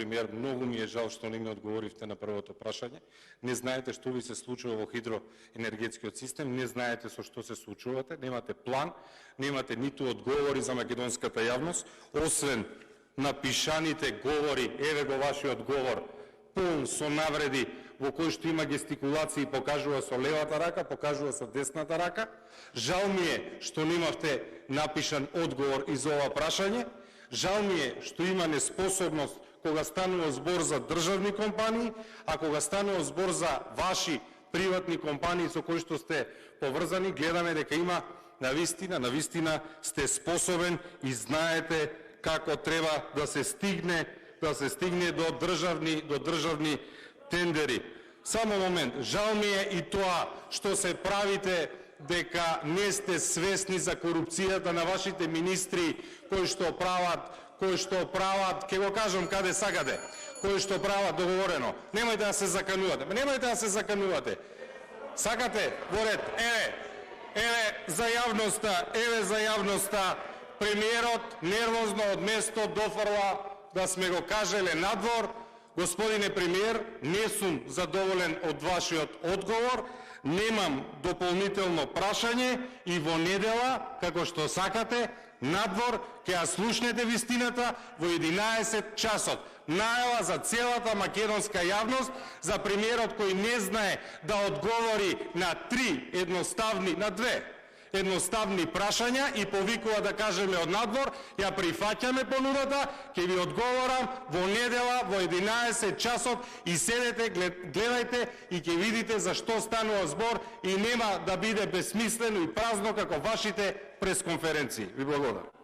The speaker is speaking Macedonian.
премиер, многу ми е жал што не ми одговоривте на првото прашање. Не знаете што ви се случува во хидроенергетскиот систем, не знаете со што се случувате, немате план, немате ниту одговори за македонската јавност, освен напишаните говори, еве го вашиот говор, пун со навреди, во кој што има гестикулации, покажува со левата рака, покажува со десната рака. Жал ми е што немавте напишан одговор и за ова прашање. Жал ми е што има неспособност кога станува збор за државни компании, а кога станува збор за ваши приватни компании со кои што сте поврзани, гледаме дека има навистина сте способен и знаете како треба да се стигне до државни тендери. Само момент, жал ми е и тоа што се правите дека не сте свесни за корупцијата на вашите министри кои што прават, ќе го кажам каде сакате, кои што прават договорено. Немојте да се заканувате. Сакате во ред, еве за јавноста, премиерот нервозно од место дофрла да сме го кажеле надвор. Господине премиер, не сум задоволен од вашиот одговор, немам дополнително прашање и во недела, како што сакате, надвор, ќе ја слушнете вистината во 11 часот. Најава за целата македонска јавност, за премиерот кој не знае да одговори на две едноставни прашања и повикува да кажеме од надвор, ја прифаќаме понудата, ќе ви одговорам во недела во 11 часот и седете, гледајте и ќе видите за што станува збор и нема да биде безсмислено и празно како вашите пресконференции. Ви благодарам.